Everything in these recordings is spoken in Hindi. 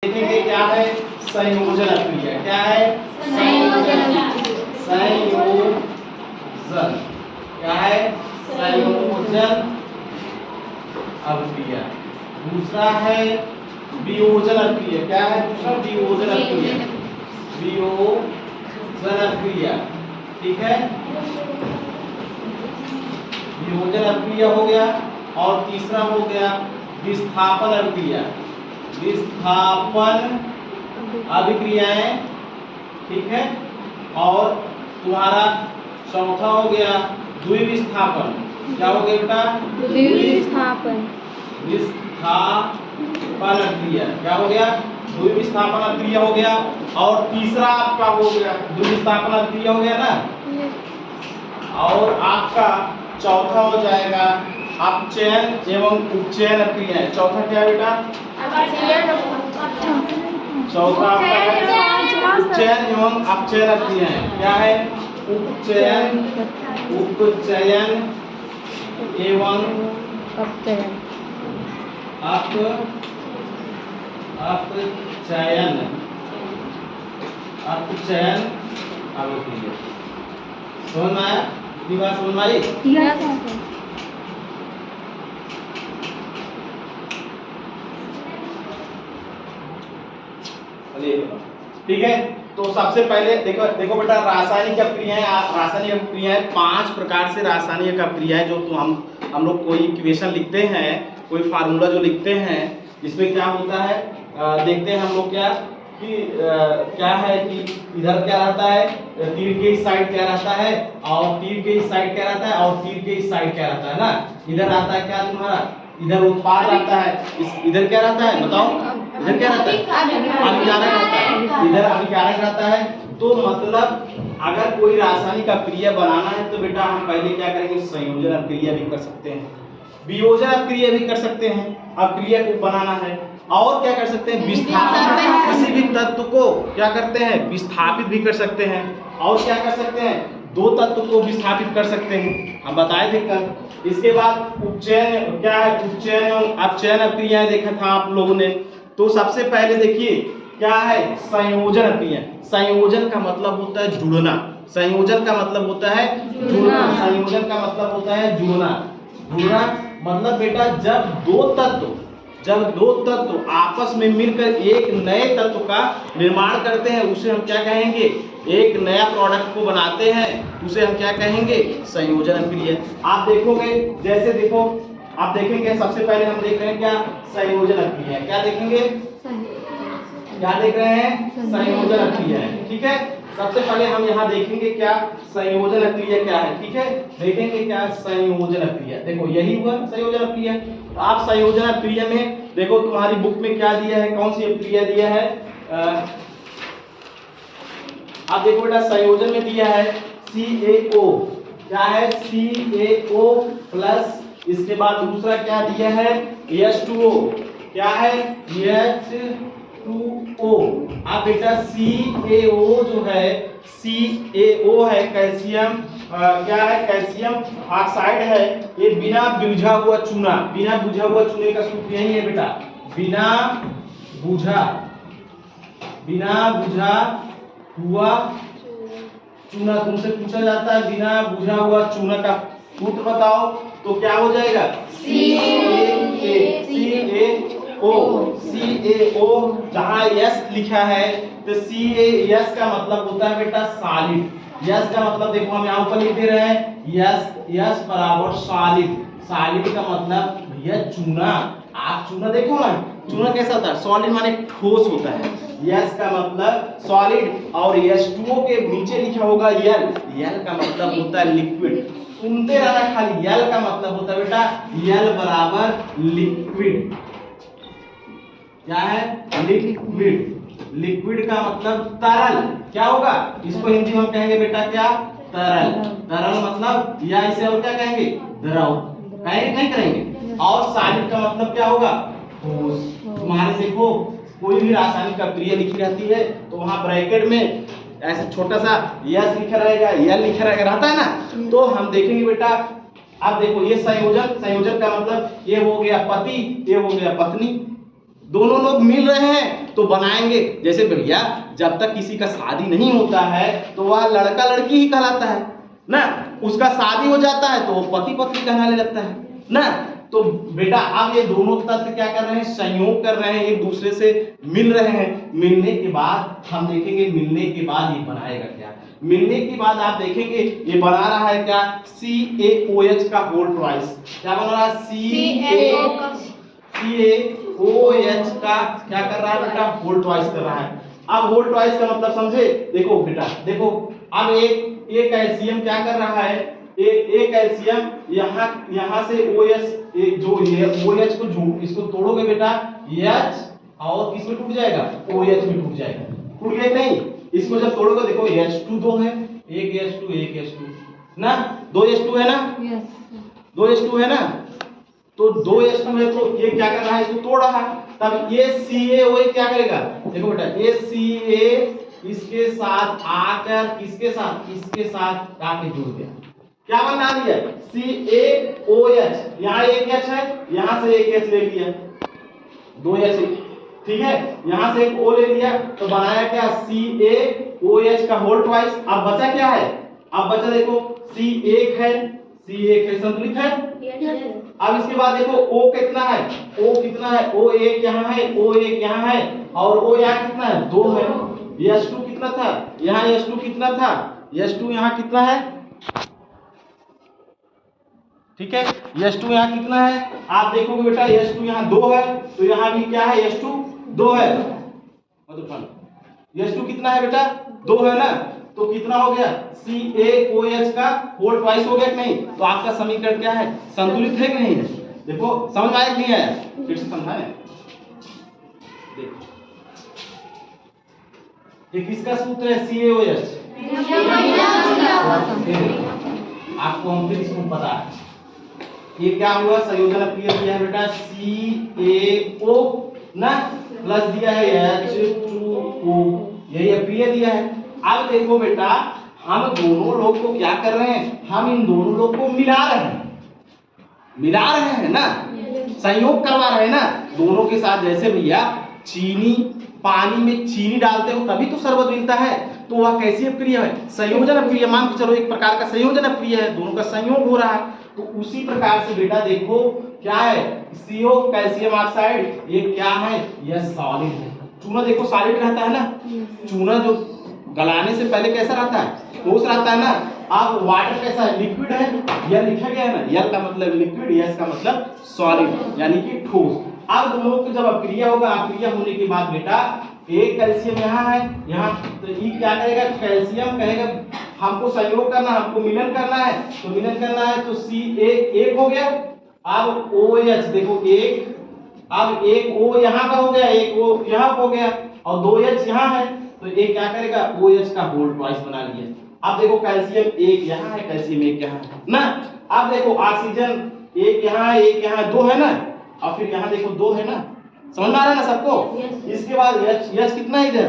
देखेंगे क्या है संयोजन अभिक्रिया। क्या है संयोजन। क्या है संयोजन अभिक्रिया। दूसरा है वियोजन अभिक्रिया। क्या है दूसरा वियोजन अभिक्रिया। वियोजन अभिक्रिया ठीक है। वियोजन अभिक्रिया हो गया और तीसरा हो गया विस्थापन अभिक्रिया। विस्थापन अभिक्रियाएं ठीक है। और तुम्हारा चौथा हो गया द्विविस्थापन। क्या हो गया बेटा द्विविस्थापन। विस्थापन अभिक्रिया। क्या हो गया द्विविस्थापन अभिक्रिया हो गया। और तीसरा आपका हो गया द्विविस्थापन अभिक्रिया हो गया ना। और आपका चौथा हो जाएगा अपचयन एवं उपचयन अभिक्रिया। चौथा क्या है बेटा चौथा आपका उपचयन एवं अपचयन अभिक्रिया। क्या है उपचयन एवं अपचयन। अपचयन अभिक्रिया। समझ में आया? ये बात समझ में आई? ठीक है। तो सबसे पहले देखो बेटा रासायनिक अभिक्रियाएं। रासायनिक अभिक्रियाएं 5 प्रकार से रासायनिक अभिक्रियाएं जो तो हम लोग कोई इक्वेशन लिखते हैं, कोई फार्मूला जो लिखते हैं, इसमें क्या होता है देखते हैं हम लोग क्या कि क्या है कि इधर क्या रहता है तीर के इस साइड क्या रहता है और तीर के इस साइड क्या रहता है और तीर के इस साइड क्या रहता है ना। इधर आता है क्या तुम्हारा इधर उत्पाद रहता है। इधर क्या रहता है बताओ इधर क्या रहता है अभिकारक रहता है। इधर अभिकारक रहता है। तो मतलब अगर कोई रासायनिक अभिक्रिया बनाना है तो बेटा हम पहले क्या करेंगे संयोजन अभिक्रिया भी कर सकते हैं, वियोजन अभिक्रिया भी कर सकते हैं। अभिक्रिया को बनाना है और क्या कर सकते हैं विस्थापन। किसी भी तत्व को क्या करते हैं विस्थापित भी कर सकते हैं। और क्या कर सकते हैं दो तत्व को विस्थापित कर सकते हैं, हम बताए थे कल। इसके बाद उपचयन क्या है उपचयन एवं अपचयन अभिक्रियाएं देखा था आप लोगों ने। तो सबसे पहले देखिए क्या है संयोजन अभिक्रिया। संयोजन का मतलब होता है जुड़ना। संयोजन का मतलब होता है जुड़ना। संयोजन का मतलब होता है जुड़ना। जुड़ना मतलब बेटा जब दो तत्व आपस में मिलकर एक नए तत्व का निर्माण करते हैं उसे हम क्या कहेंगे एक नया प्रोडक्ट को बनाते हैं उसे हम क्या कहेंगे संयोजन अभिक्रिया। आप देखोगे जैसे देखो आप देखेंगे सबसे पहले हम देख रहे हैं क्या संयोजन अभिक्रिया। क्या देखेंगे क्या देख रहे हैं संयोजन अभिक्रिया ठीक है। सबसे पहले हम यहाँ देखेंगे क्या संयोजन अभिक्रिया क्या है ठीक है। देखेंगे क्या संयोजन अभिक्रिया। देखो यही हुआ संयोजन अभिक्रिया। तो आप संयोजन अभिक्रिया में देखो तुम्हारी बुक में क्या दिया है कौन सी अभिक्रिया दिया है आप देखो बेटा संयोजन में दिया है CaO। क्या है CaO प्लस इसके बाद दूसरा क्या दिया है H2O। क्या है H2O। अब बेटा CaO जो है CaO है कैल्शियम क्या है कैल्शियम ऑक्साइड है। ये बिना बुझा हुआ चूना। बिना बुझा हुआ चूने का सूत्र यही है बेटा बिना बुझा हुआ चूना। तुमसे पूछा जाता है बिना बुझा हुआ चूना का सूत्र बताओ तो क्या हो जाएगा CaO। जहां S लिखा है तो CaS का मतलब होता है बेटा सॉलिड। S का मतलब देखो हम यहाँ ऊपर लिख दे रहे हैं S बराबर सॉलिड। सॉलिड का मतलब भैया चूना। आप चूना देखो ना चूना कैसा होता है सॉलिड माने ठोस होता है। S का मतलब सॉलिड और H2O के नीचे लिखा होगा L का मतलब होता है लिक्विड। सुनते रहना खाली L का मतलब होता है बेटा L बराबर लिक्विड। क्या है लिक्विड का मतलब तरल। क्या होगा इसको हिंदी में हम कहेंगे बेटा क्या तरल। तरल मतलब या इसे और क्या कहेंगे द्रव कहेंगे नहीं करेंगे। और सॉलिड का मतलब क्या होगा ठोस। तुम्हारे देखो कोई भी रासायनिक अभिक्रिया लिखी रहती है तो वहां ब्रैकेट में ऐसे छोटा सा यस लिखा रहेगा L लिखा रहता है ना। तो हम देखेंगे बेटा अब देखो ये संयोजन का मतलब ये हो गया पति ये हो गया पत्नी। दोनों लोग मिल रहे हैं तो बनाएंगे। जैसे भैया जब तक किसी का शादी नहीं होता है तो वह लड़का लड़की ही कहलाता है ना, उसका शादी हो जाता है तो वो पति पत्नी कहलाने लगता है ना। तो बेटा अब ये दोनों तत्व क्या कर रहे हैं, संयोग कर रहे हैं, एक दूसरे से मिल रहे हैं। मिलने के बाद हम देखेंगे, मिलने के बाद ये बनाएगा क्या। मिलने के बाद आप देखेंगे ये बना रहा है क्या, CaOH का होल ट्वाइस। क्या बना रहा है, CaOH का क्या कर रहा है बेटा, होल ट्वाइस कर रहा है। अब होल ट्वाइस का मतलब समझे, देखो बेटा देखो, अब एक कैल्शियम क्या कर रहा है, एक कैल्शियम यहाँ से OH, जो ये OH को जो इसको तोड़ोगे बेटा H और किसमें टूट जाएगा, OH में टूट जाएगा। टूट गया नहीं, इसको जब तोड़ोगे देखो H2 दो है, एक H2 ना, 2 H2 है ना, 2 H2 है ना, तो 2 H2 है तो ये क्या कर रहा है, इसको तोड़ रहा है। तब ये CaOH क्या करेगा, देखो बेटा ये Ca इसके साथ आकर किसके साथ, इसके साथ आके जुड़ गया, क्या बना दिया, CaOH। यहाँ एक H है, यहाँ से एक H ले लिया, 2 H, ठीक है, यहाँ से एक O ले लिया, तो बनाया क्या, CaOH का होल ट्वाइस। अब बचा क्या है, अब बचा देखो C1 है, संतुलित है। अब इसके बाद देखो O कितना है, O कितना है, O1 यहाँ है, O1 यहाँ है, और O यहाँ कितना है, 2 है। H2 कितना था, यहाँ H2 कितना था, H2 यहाँ कितना है, ठीक है, H2 यहाँ कितना है, आप देखोगे बेटा H2 यहाँ 2 है, तो यहाँ भी क्या है, H2 2 है, H2 कितना है बेटा, 2 है ना, तो कितना हो गया, CaOH का होल ट्वाइस हो गया कि नहीं। तो आपका समीकरण क्या है, संतुलित है कि नहीं है। देखो समझ आया कि नहीं आया, फिर से समझाएं। देखो ये किसका सूत्र है, CaOH, आपको हम फिर इसको पता है, ये क्या हुआ, संयोजन अक्रिय दिया है बेटा CaO ना, प्लस दिया है H2O, यही अक्रिय दिया है। अब देखो बेटा हम दोनों लोग को क्या कर रहे हैं, हम इन दोनों लोग को मिला रहे हैं ना, संयोग करवा रहे हैं ना दोनों के साथ। जैसे भैया चीनी, पानी में चीनी डालते हो तभी तो शरबत मिलता है, तो वह कैसी अपक्रिया है, संयोजन अपक्रिया। मान के चलो एक प्रकार का संयोजन अपक्रिया है, दोनों का संयोग हो रहा है। तो उसी प्रकार से बेटा देखो क्या है, CO कैल्शियम ऑक्साइड, ये क्या है, यह सॉलिड है। चूना देखो सॉलिड रहता है ना, चूना जो गलाने से पहले कैसा रहता है, ठोस रहता है ना। अब वाटर कैसा है, लिक्विड है, यह लिखा गया है ना, L का मतलब लिक्विड, S का मतलब सॉलिड यानी कि ठोस। अब दोनों की जब अपक्रिया होगा, अपक्रिया होने के बाद बेटा एक कैल्शियम यहाँ है, यहाँ तो ये क्या करेगा, कैल्शियम कहेगा हमको संयोग करना, हमको मिलन करना है, तो मिलन करना है तो C1 हो गया। अब OH देखो एक, अब एक O यहाँ का हो गया, एक O यहाँ हो गया, और 2H यहाँ है, तो एक क्या करेगा, OH का होल ट्वाइस बना लिया। अब देखो कैल्शियम एक यहाँ है, कैल्शियम एक यहाँ है ना। अब देखो ऑक्सीजन एक यहाँ है, एक यहाँ 2 है ना, और फिर यहाँ देखो 2 है ना, समझ में आ रहा है ना सबको। इसके बाद H कितना है, इधर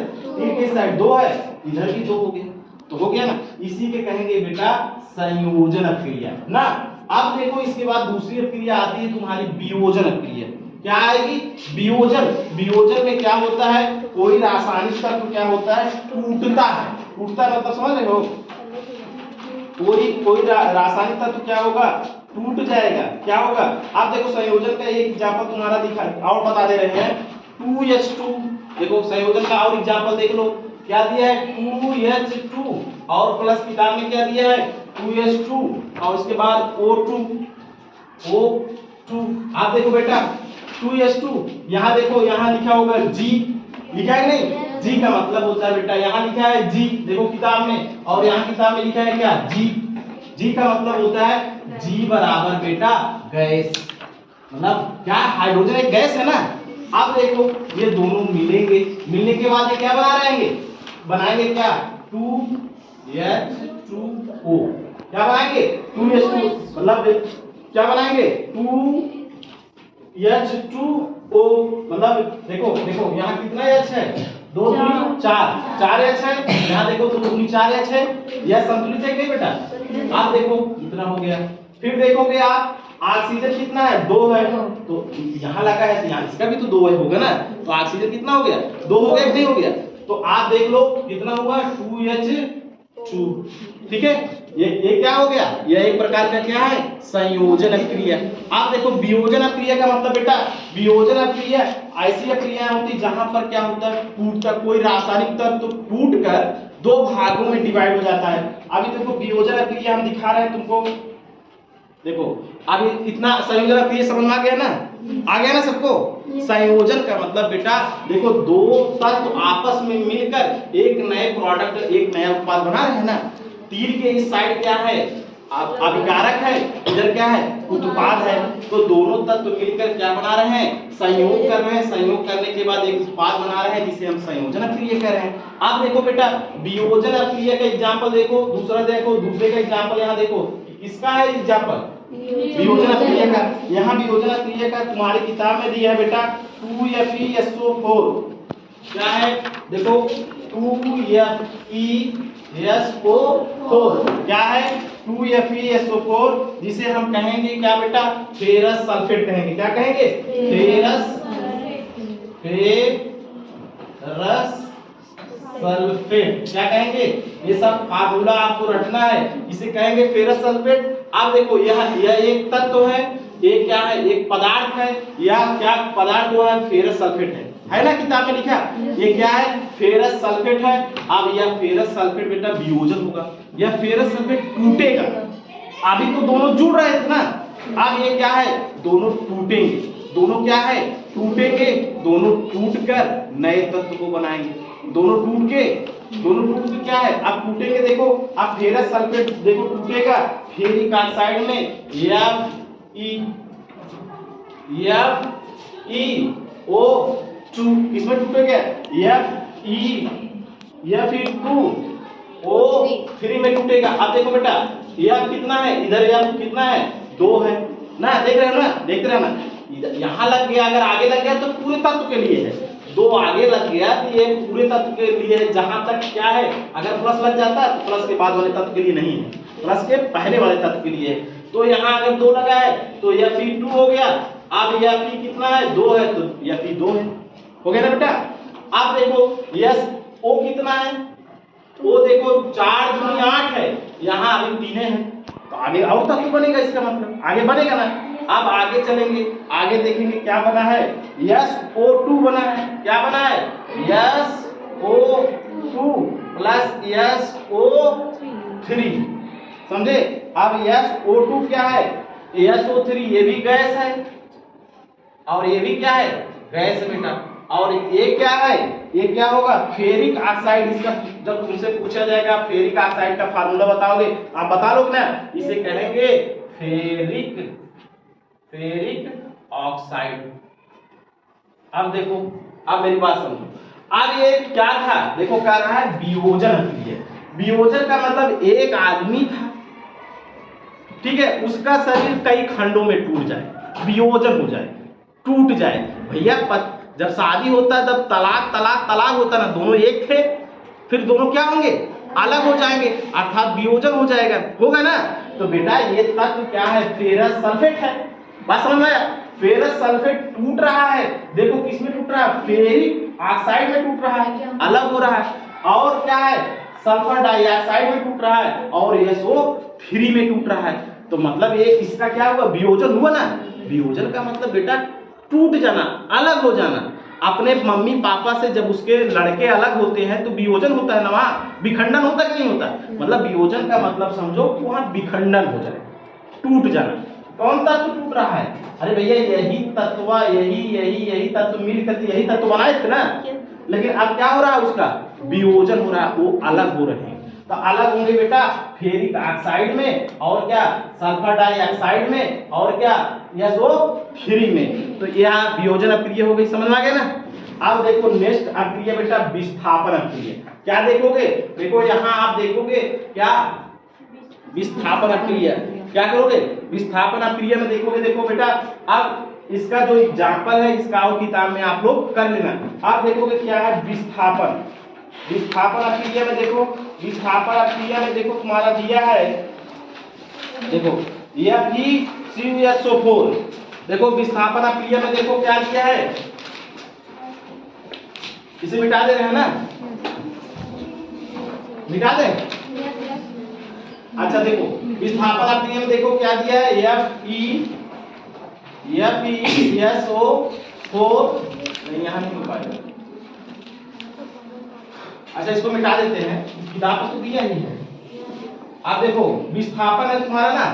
इस साइड 2 है, इधर भी 2 हो गया, तो हो गया ना। इसी के कहेंगे बेटा संयोजन अक्रिया ना। अब देखो इसके बाद दूसरी अक्रिया आती है तुम्हारी वियोजन अक्रिया। क्या आएगी, वियोजन। वियोजन में क्या होता है, कोई रासायनिक तत्व क्या होता है, टूटता है। टूटता मतलब समझ रहे हो, कोई रासायनिक तत्व क्या होगा, टूट जाएगा। क्या होगा, आप देखो संयोजन का एक एग्जांपल तुम्हारा दिखा और बता दे रहे हैं, 2H2। देखो संयोजन का और एग्जांपल देख लो, क्या दिया है 2H2, और प्लस किताब में क्या दिया है 2H2, और उसके बाद O2। आप देखो बेटा 2H2, यहाँ देखो यहाँ लिखा होगा G, लिखा है नहीं, G का मतलब होता है बेटा, यहाँ लिखा है G देखो किताब में, और यहाँ किताब में लिखा है क्या G। G का मतलब होता है G बराबर बेटा गैस, मतलब क्या हाइड्रोजन एक गैस है ना। अब देखो ये दोनों मिलेंगे, मिलने के बाद ये क्या बना रहेंगे, बनाएंगे क्या 2H2O। क्या बनाएंगे 2H2, मतलब क्या बनाएंगे 2H2O, मतलब देखो देखो यहाँ कितना H है, 2 दूनी 4 H है, यहाँ देखो 2 दूनी 4 H है, यह संतुलित है क्या बेटा। आप देखो इतना हो गया। फिर देखोगे आप ऑक्सीजन कितना है 2 है, तो यहाँ लगा है तो यहाँ इसका भी तो 2 है होगा ना, तो ऑक्सीजन कितना हो गया 2 हो गया कि नहीं हो गया। तो आप देख लो कितना हुआ 2H2, ठीक है। ये क्या हो गया, यह एक प्रकार का क्या है संयोजन अक्रिया। आप देखो वियोजन अक्रिया का मतलब बेटा, वियोजन अक्रिया ऐसी अक्रिया होती जहां पर क्या होता है टूटकर कोई रासायनिक तत्व तो टूटकर 2 भागों में डिवाइड हो जाता है। अभी देखो वियोजन अक्रिया हम दिखा रहे हैं तुमको, देखो अभी इतना संयोजन अक्रिया समझ में आ गया ना, आ गया ना सबको। संयोजन का मतलब बेटा देखो 2 तत्व आपस में मिलकर एक नए प्रोडक्ट एक नया उत्पाद बना रहे हैं ना। तीर के इस साइड क्या है अभिकारक है, इधर क्या है उत्पाद है, तो दोनों तत्व मिलकर क्या बना रहे हैं संयोग कर रहे हैं। संयोग करने के बाद एक उत्पाद बना रहे हैं जिसे हम संयोजन अक्रिया कह रहे हैं। आप देखो बेटा वियोजन अक्रिया का एग्जांपल देखो, दूसरे का एग्जांपल यहाँ देखो, इसका है एग्जांपल वियोजन अक्रिया का। यहाँ वियोजन अक्रिया का तुम्हारी किताब में दिया है बेटा 2FeSO4 क्या है देखो 2FeSO4 क्या है 2FeSO4 जिसे हम कहेंगे क्या बेटा फेरस सल्फेट कहेंगे। क्या कहेंगे फेरस सल्फेट क्या कहेंगे, ये सब फार्मूला आपको रटना है, इसे कहेंगे फेरस सल्फेट। आप देखो यह एक तत्व है, ये क्या है एक पदार्थ है, यह क्या पदार्थ जो है फेरस सल्फेट है ना किताब में लिखा, ये क्या है फेरस सल्फेट है। अब यह फेरस सल्फेट बेटा वियोजन होगा, यह फेरस सल्फेट टूटेगा। अभी तो दोनों जुड़ रहे थे ना, अब ये क्या है दोनों टूटेंगे, दोनों क्या है टूटेंगे, दोनों टूटकर नए तत्व को बनाएंगे। दोनों टूट के क्या है अब टूटेंगे। देखो अब फेरस सल्फेट देखो टूटेगा फेरिक ऑक्साइड में Fe2 किसमें टूटेगा Fe2O3 में टूटेगा। अब देखो बेटा यह कितना है इधर यह कितना है 2 है ना, देख रहे हो ना, देख रहे हो ना, यहाँ लग गया, अगर आगे लग गया तो पूरे तत्व के लिए है, 2 आगे लग गया तो ये पूरे तत्व के लिए है। जहां तक क्या है अगर प्लस लग जाता है तो प्लस के बाद वाले तत्व के लिए नहीं है, प्लस के पहले वाले तत्व के लिए है। तो यहाँ अगर 2 लगा है तो यह Fe2 हो गया। अब यह Fe कितना है 2 है तो यह Fe2 है, हो गया ना बेटा। अब देखो यस O कितना है, O देखो 4 दूनी 8 है, यहाँ अभी 3 है, तो आगे और तत्व बनेगा, इसका मतलब आगे बनेगा ना। अब आगे चलेंगे, आगे देखेंगे क्या बना है SO2 बना है। क्या बना है SO2 प्लस SO3 समझे। अब SO2 क्या है SO3 ये भी गैस है और ये भी क्या है गैस है बेटा। और ये क्या है ये क्या होगा फेरिक ऑक्साइड। इसका जब तुमसे पूछा जाएगा फेरिक ऑक्साइड का फार्मूला बताओगे, आप बता लोगे ना, इसे कहेंगे फेरिक ऑक्साइड। अब देखो अब मेरी बात समझो, अब ये क्या था देखो क्या रहा है वियोजन अक्रिया। वियोजन का मतलब एक आदमी था, ठीक है, उसका शरीर कई खंडों में टूट जाए, वियोजन हो जाए, टूट जाए। भैया जब शादी होता है तब तलाक होता है ना, दोनों एक थे फिर दोनों क्या होंगे अलग हो जाएंगे, अर्थात वियोजन हो जाएगा, होगा ना। तो बेटा ये तत्व क्या है फेरस सल्फेट है। बात समझ में आया, फेरस सल्फेट टूट रहा है, देखो किस में टूट रहा है फेरिक ऑक्साइड में टूट रहा है, अलग हो रहा है। और क्या है सल्फर डाइऑक्साइड में टूट रहा है और SO3 में टूट रहा है। तो मतलब ये इसका क्या हुआ वियोजन हुआ ना। वियोजन का मतलब बेटा टूट जाना, अलग हो जाना। अपने मम्मी पापा से जब उसके लड़के अलग होते हैं तो वियोजन होता है ना, वहाँ विखंडन होता कि नहीं होता। मतलब वियोजन का मतलब समझो कि वहाँ विखंडन हो जाए, टूट जाना। कौन तत्व टूट रहा है, अरे भैया यही तत्व यही तत्व मिलकर यही तत्व बनाए थे ना, लेकिन अब क्या हो रहा है उसका वियोजन हो रहा है, वो अलग हो रहे हैं। तो अलग होंगे बेटा फेरिक ऑक्साइड में और क्या सल्फर डाइऑक्साइड में और क्या SO3 में। तो यहाँ वियोजन अक्रिया हो गई, समझ में आ गया ना। अब देखो नेक्स्ट अक्रिया बेटा विस्थापन अक्रिया। क्या देखोगे देखो यहाँ आप देखोगे क्या विस्थापन अक्रिया। क्या करोगे विस्थापन अक्रिया में देखोगे, देखो बेटा अब इसका जो एग्जाम्पल है इसका और किताब में आप लोग कर लेना। आप देखोगे क्या है विस्थापन अक्रिया में देखो, विस्थापन अक्रिया में देखो तुम्हारा दिया है, देखो यह भी CuSO4। देखो विस्थापन अक्रिया में देखो क्या किया है, इसे मिटा दे रहे हैं ना, मिटा दे। अच्छा देखो विस्थापन अक्रिया में देखो क्या दिया है, FeSO4 नहीं, यहाँ नहीं हो पाएगा। अच्छा इसको मिटा देते हैं, किताब में तो दिया ही है। आप देखो विस्थापन है तुम्हारा ना,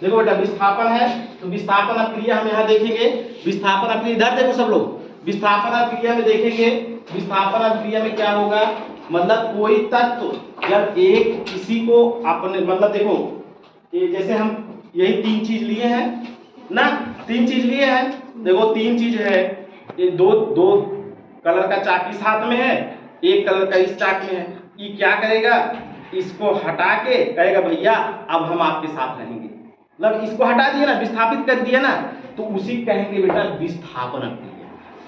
देखो बेटा विस्थापन है तो विस्थापन अक्रिया हम यहाँ देखेंगे। विस्थापन अक्रिया इधर देखो सब लोग, विस्थापन अक्रिया में देखेंगे, विस्थापन अक्रिया में क्या होगा, मतलब कोई तत्व जब एक किसी को अपने मतलब देखो ये जैसे हम यही तीन चीज लिए हैं ना, तीन चीज लिए हैं, देखो तीन चीज है, ये दो कलर का चाक इस हाथ में है, एक कलर का इस चाक में है। ये क्या करेगा, इसको हटा के कहेगा भैया अब हम आपके साथ रहेंगे, मतलब इसको हटा दिया ना, विस्थापित कर दिया ना, तो उसी कहेंगे बेटा विस्थापन अक्रिया।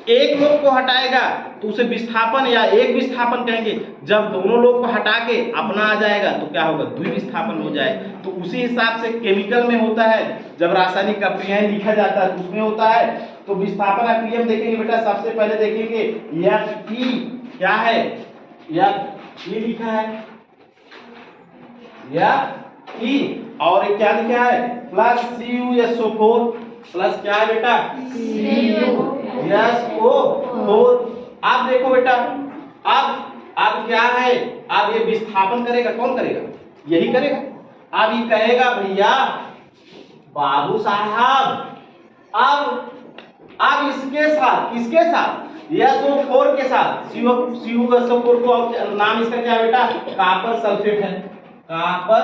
एक लोग को हटाएगा तो उसे विस्थापन या एक विस्थापन कहेंगे। जब दोनों लोग को हटा के अपना आ जाएगा तो क्या होगा, द्विविस्थापन हो जाए। तो उसी हिसाब से केमिकल में होता है, जब रासायनिक अक्रियाएं लिखा जाता है तो उसमें होता है। तो विस्थापन अक्रिया में देखेंगे बेटा, सबसे पहले देखेंगे Fe क्या है, ये लिखा है Fe, और ये क्या लिखा है प्लस CuSO4 प्लस क्या है बेटा SO4। आप देखो बेटा अब क्या है, अब ये विस्थापन करेगा, कौन करेगा, यही करेगा। अब ये कहेगा भैया बाबू साहब अब इसके साथ किसके साथ, SO4 के साथ, CuSO4 को नाम इसका क्या है बेटा, कॉपर सल्फेट है, कॉपर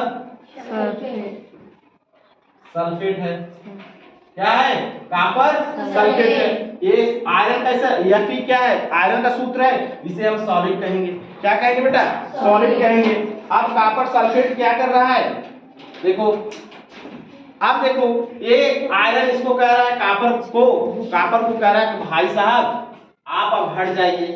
सल्फेट है, क्या है कॉपर सल्फेट है। ये आयरन कैसा, Fe क्या है, आयरन का सूत्र है, इसे हम सॉलिड कहेंगे। क्या कहेंगे बेटा, सॉलिड कहेंगे। अब कॉपर सल्फेट क्या कर रहा है, देखो अब देखो ये आयरन इसको कह रहा है, कॉपर को कह रहा है कि भाई साहब आप अब हट जाइए।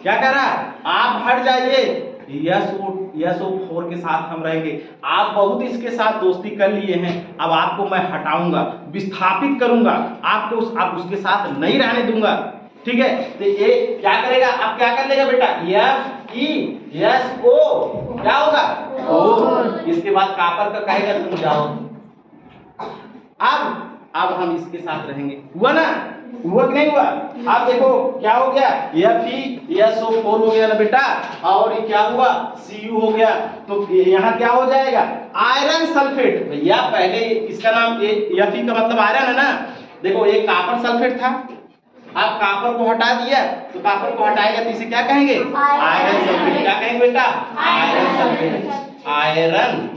क्या कह रहा है, आप हट जाइए, SO4 के साथ हम रहेंगे। आप बहुत इसके साथ दोस्ती कर लिए हैं, अब आपको मैं हटाऊंगा, विस्थापित करूंगा, आपको अब उसके साथ नहीं रहने दूंगा। ठीक है, तो ये क्या करेगा, अब क्या कर लेगा बेटा, FeSO क्या होगा O। इसके बाद कॉपर का कहेगा तुम जाओ, अब हम इसके साथ रहेंगे। हुआ ना, हुआ कि नहीं हुआ। अब देखो क्या हो गया, FeSO4 हो गया ना बेटा, और ये क्या हुआ Cu हो गया। तो यहाँ क्या हो जाएगा, आयरन सल्फेट। भैया पहले इसका नाम Fe का मतलब आयरन है ना, देखो ये कॉपर सल्फेट था, अब कॉपर को हटा दिया तो कॉपर को हटाएगा तो इसे क्या कहेंगे, आयरन सल्फेट। क्या कहेंगे बेटा, iron sulphate, iron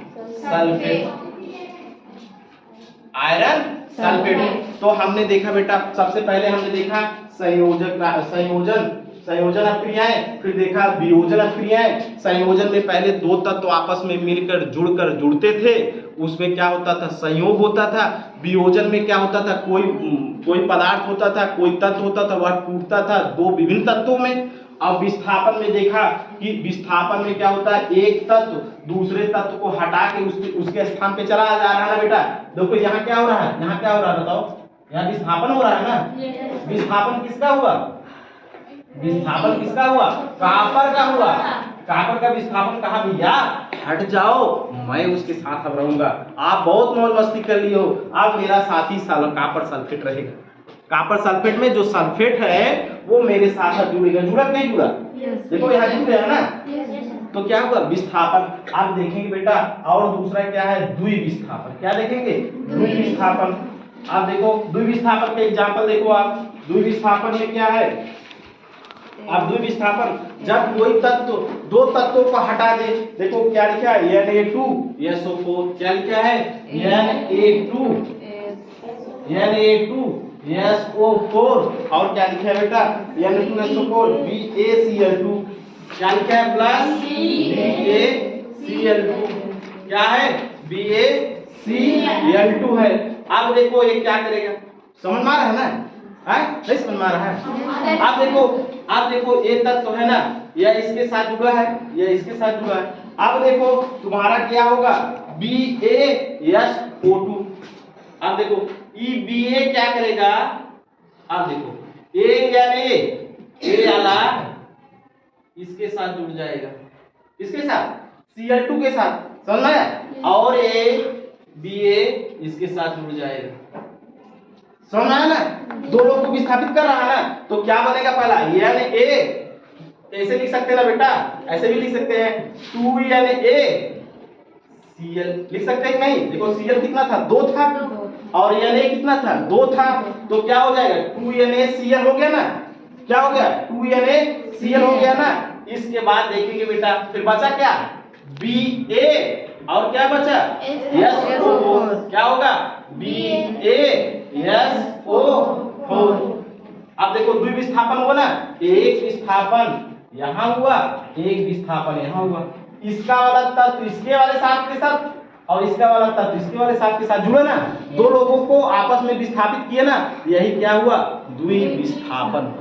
sulphate, iron sulphate. तो हमने देखा बेटा, सबसे पहले हमने देखा संयोजन अक्रियाएं, फिर देखा वियोजन अक्रियाएं। संयोजन में पहले दो तत्व आपस में मिलकर जुड़ते थे, उसमें क्या होता था, संयोग होता था। वियोजन में क्या होता था, कोई पदार्थ होता था, कोई तत्व होता था, वह टूटता था दो विभिन्न तत्वों में। अब विस्थापन में देखा कि विस्थापन में क्या होता है, एक तत्व दूसरे तत्व को हटा के उसके स्थान पे चला जा रहा है ना बेटा। देखो यहाँ क्या हो रहा है, यहाँ क्या हो रहा है बताओ, यहाँ विस्थापन हो रहा है ना। विस्थापन किसका हुआ, विस्थापन किसका हुआ, कॉपर का हुआ। कॉपर का विस्थापन कहा भैया हट जाओ, मैं उसके साथ अब रहूंगा। आप बहुत मौज मस्ती कर लिए हो, अब मेरा साथी कॉपर सल्फेट रहेगा। कॉपर सल्फेट में जो सल्फेट है वो मेरे साथ जुड़ेगा, जुड़ा नहीं जुड़ा, देखो यहाँ जुड़ गया ना। तो क्या हुआ, विस्थापन। आप देखेंगे बेटा, और दूसरा क्या है, द्विविस्थापन। क्या देखेंगे, द्विविस्थापन। आप देखो द्विविस्थापन के एग्जांपल देखो आप, द्विविस्थापन में क्या है, आप द्विविस्थापन जब कोई तत्व दो तत्वों को हटा दे, देखो क्या लिखा है Na2SO4, क्या लिखा है Na2SO4, और क्या लिखा है बेटा Na2SO4 BaCl2, क्या लिखा है प्लस BaCl2, क्या है BaCl2 है। अब देखो ये क्या करेगा, समझ में आ रहा है ना, नहीं समझ में आ रहा है। आप देखो ये तत्व है ना, यह इसके साथ जुड़ा है, यह इसके साथ जुड़ा है। अब देखो तुम्हारा क्या होगा BaSO2, अब देखो ई बी ए क्या करेगा, अब देखो ए यानी ए वाला इसके साथ जुड़ जाएगा, इसके साथ Cl2 के साथ, समझ में आया? और ए बी ए इसके साथ जुड़ जाएगा, समझ में आया ना? दो लोग को विस्थापित कर रहा है ना, तो क्या बनेगा पहला यानी ए, ऐसे लिख सकते हैं ना बेटा, ऐसे भी लिख सकते हैं 2 यानी ए Cl लिख सकते हैं कि नहीं? देखो Cl कितना था, 2 था, और Na कितना था, 2 था, तो क्या हो जाएगा 2 NaCl हो गया ना, क्या हो गया 2 NaCl हो गया ना। इसके बाद देखेंगे बेटा फिर बचा क्या, Ba और क्या बचा SO4, क्या होगा BaSO4। अब देखो द्विविस्थापन हुआ ना, एक विस्थापन यहाँ हुआ, एक विस्थापन यहाँ हुआ, इसका वाला तत्व इसके वाले साथ के साथ और इसका वाला तत्व इसके वाले साथ के साथ जुड़ा ना, दो लोगों को आपस में विस्थापित किए ना, यही क्या हुआ द्विविस्थापन।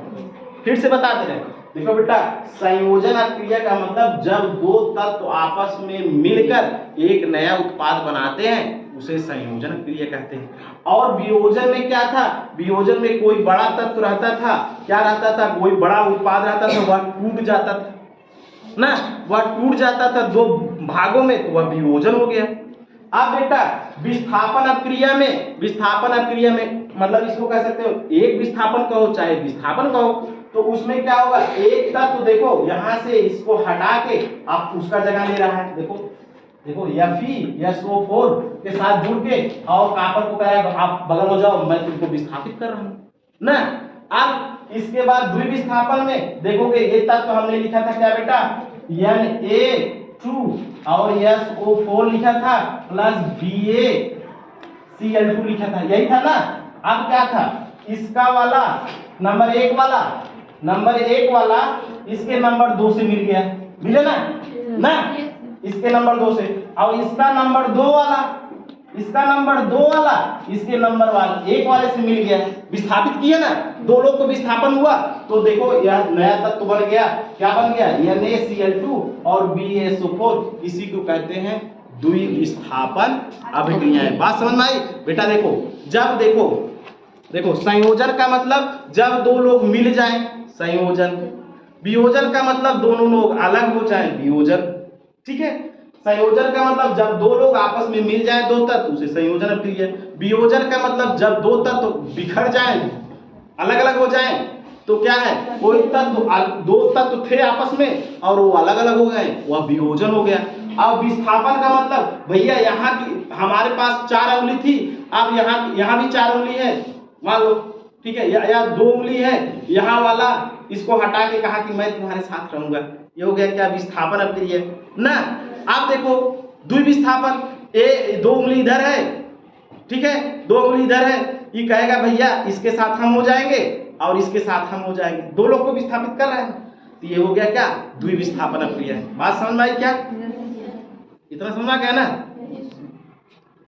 फिर से बता दे रहे हैं, देखो बेटा संयोजन क्रिया का मतलब जब दो तत्व आपस में मिलकर एक नया उत्पाद बनाते हैं उसे संयोजन क्रिया कहते हैं। और वियोजन में क्या था, वियोजन में कोई बड़ा तत्व रहता था, क्या रहता था, कोई बड़ा उत्पाद रहता था, वह टूट जाता था ना, वह टूट जाता था दो भागों में, तो वह वियोजन हो गया। अब बेटा विस्थापन अपक्रिया में, विस्थापन अपक्रिया में मतलब इसको कह सकते हो एक विस्थापन कहो चाहे विस्थापन कहो, तो उसमें क्या होगा, एक तत्व देखो यहां से इसको हटा के आप उसका जगह ले रहा है, देखो देखो FeSO4 के साथ जुड़ के और कॉपर को कह रहा है आप बगल हो जाओ, मैं तुमको विस्थापित कर रहा हूं ना। अब इसके बाद द्विविस्थापन में देखोगे ये तत्व हमने लिखा था क्या बेटा Na2 और SO4 लिखा था प्लस BaCl2 लिखा था, यही था ना। अब क्या था, इसका वाला नंबर 1 वाला इसके नंबर 2 से मिल गया, मिले ना इसके नंबर 2 से, और इसका नंबर 2 वाला इसके नंबर 1 वाले से मिल गया, विस्थापित किया ना, दो लोग को विस्थापन हुआ, तो देखो यह नया तत्व बन गया, क्या बन गया NaCl2 और BaSO4, इसी को कहते हैं द्विविस्थापन अभिक्रियाएं। बात समझ में आई बेटा? देखो जब देखो संयोजन का मतलब जब दो लोग मिल जाएं संयोजन, वियोजन का मतलब दोनों लोग अलग हो जाएं वियोजन, ठीक है। संयोजन का मतलब जब दो लोग आपस में मिल जाएं दो तत्व, उसे संयोजन अभिक्रिया। वियोजन का मतलब जब दो तत्व बिखर जाएं अलग अलग हो जाएं, तो क्या है, कोई तत्व दो तत्व थे आपस में और वो अलग अलग हो गए, वह वियोजन हो गया। अब विस्थापन का मतलब भैया यहाँ की हमारे पास 4 उंगली थी, अब यहाँ भी 4 उंगली है मान लो, ठीक है, या 2 उंगली है, यहाँ वाला इसको हटा के कहा कि मैं तुम्हारे साथ रहूंगा, ये हो गया क्या विस्थापन अभिक्रिया ना। आप देखो द्विविस्थापन, 2 उंगली इधर है, ठीक है, 2 उंगली इधर है, ये कहेगा भैया इसके साथ हम हो जाएंगे और इसके साथ हम हो जाएंगे, दो लोग को विस्थापित कर रहे हैं, तो ये हो गया क्या द्विविस्थापन अभिक्रिया। बात समझ में आई क्या? इतना समझ में आ गया ना?